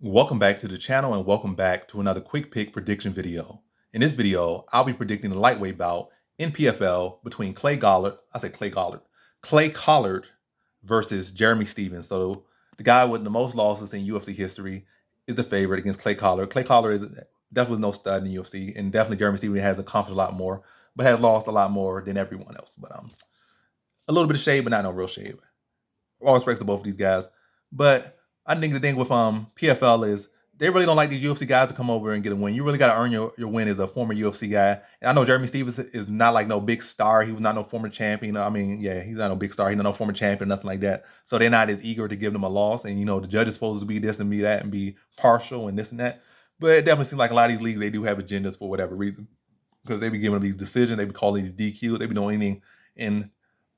Welcome back to the channel and welcome back to another quick pick prediction video. In this video, I'll be predicting the lightweight bout in PFL between Clay Collard versus Jeremy Stephens. So the guy with the most losses in UFC history is the favorite against Clay Collard. Clay Collard is definitely no stud in the UFC, and definitely Jeremy Stephens has accomplished a lot more, but has lost a lot more than everyone else. But a little bit of shade, but not no real shade. All respect to both of these guys. But I think the thing with PFL is they really don't like these UFC guys to come over and get a win. You really got to earn your win as a former UFC guy. And I know Jeremy Stephens is not like no big star. He was not no former champion. I mean, yeah, he's not no big star. He's not no former champion, nothing like that. So they're not as eager to give them a loss. And, the judge is supposed to be this and be that and be partial and this and that. But it definitely seems like a lot of these leagues, they do have agendas for whatever reason. Because they be giving them these decisions. They be calling these DQs. They be doing anything. And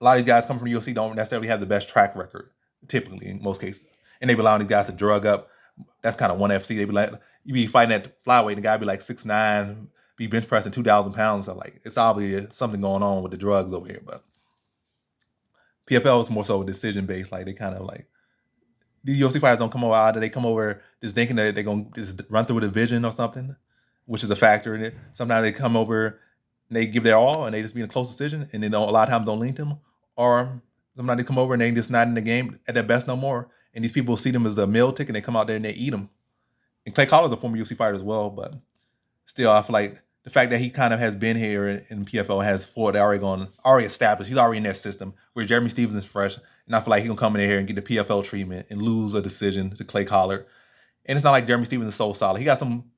a lot of these guys come from UFC don't necessarily have the best track record, typically in most cases. And they be allowing these guys to drug up. That's kind of ONE FC. They be like, you be fighting at flyweight, the guy be like 6'9", be bench pressing 2,000 pounds. So like, it's obviously something going on with the drugs over here. But PFL is more so decision based. Like they kind of like these UFC fighters don't come over out. They come over just thinking that they're gonna just run through a division or something, which is a factor in it. Sometimes they come over and they give their all and they just be in a close decision, and then a lot of times don't lean to them. Or sometimes they come over and they just not in the game at their best no more. And these people see them as a meal ticket, and they come out there and they eat them. And Clay Collard is a former UFC fighter as well, but still, I feel like the fact that he kind of has been here in PFL has fought already established. He's already in that system. Where Jeremy Stephens is fresh, and I feel like he's gonna come in here and get the PFL treatment and lose a decision to Clay Collard. And it's not like Jeremy Stephens is so solid. He got some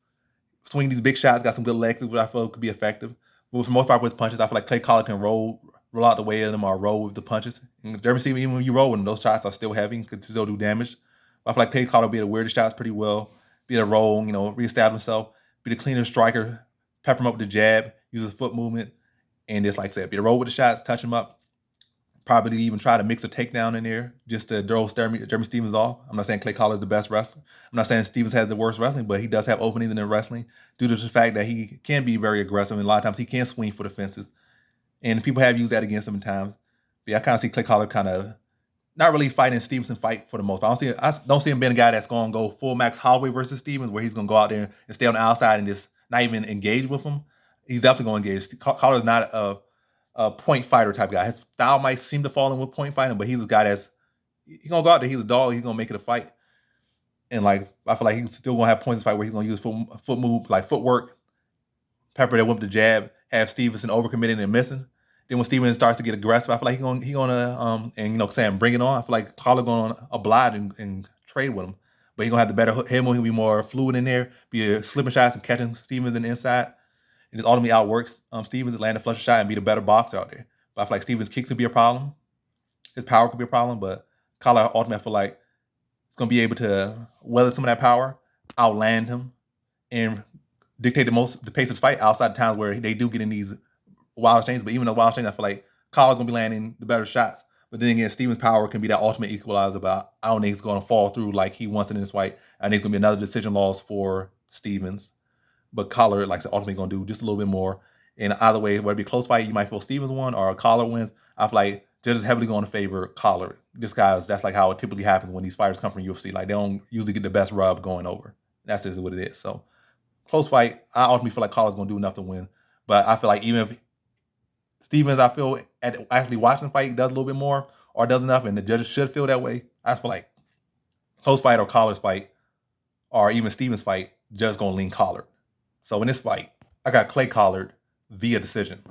swing these big shots, got some good legs, which I feel could be effective. But for the most part with punches, I feel like Clay Collard can roll out the way of them or roll with the punches. And Jeremy Stephens, even when you roll with him, those shots are still heavy and could still do damage. But I feel like Clay Collard will be able to wear the shots pretty well, be able to roll, reestablish himself, be the cleaner striker, pepper him up with the jab, use his foot movement, and just like I said, be able to roll with the shots, touch him up. Probably even try to mix a takedown in there just to throw Jeremy Stephens off. I'm not saying Clay Collard is the best wrestler. I'm not saying Stephens has the worst wrestling, but he does have openings in the wrestling due to the fact that he can be very aggressive, and a lot of times he can swing for the fences. And people have used that against him at times. But yeah, I kind of see Clay Collard kind of not really fighting Stevenson fight for the most part. I don't see him being a guy that's going to go full Max Holloway versus Stephens, where he's going to go out there and stay on the outside and just not even engage with him. He's definitely going to engage. Collar's not a point fighter type guy. His style might seem to fall in with point fighting, but he's a guy he's gonna go out there. He's a dog. He's gonna make it a fight. And like I feel like he's still gonna have points to fight where he's gonna use foot move, like footwork, pepper that whip the jab, have Stevenson overcommitting and missing. Then when Stevenson starts to get aggressive, I feel like he's gonna saying bring it on. I feel like Collar gonna oblige and trade with him. But he's gonna have the better head move. He'll be more fluid in there, be slipping shots and catching Stevenson in the inside. It just ultimately outworks Stephens, land a flush shot, and be the better boxer out there. But I feel like Stephens' kicks could be a problem. His power could be a problem, but Collar ultimately, I feel like it's going to be able to weather some of that power, outland him, and dictate the pace of his fight outside the times where they do get in these wild exchanges. But even the wild exchange, I feel like Collar's going to be landing the better shots. But then again, Stephens' power can be that ultimate equalizer, but I don't think it's going to fall through like he wants it in this fight. I think it's going to be another decision loss for Stephens. But Collar, like I said, ultimately going to do just a little bit more. And either way, whether it be a close fight, you might feel Stephens won or Collar wins. I feel like judges heavily going to favor Collar. That's like how it typically happens when these fighters come from UFC. Like they don't usually get the best rub going over. That's just what it is. So close fight, I ultimately feel like Collar's going to do enough to win. But I feel like even if Stephens, I feel at actually watching the fight does a little bit more or does enough, and the judges should feel that way. I just feel like close fight or Collar's fight or even Stephens' fight, judge's going to lean Collar. So in this fight, I got Clay Collard via decision.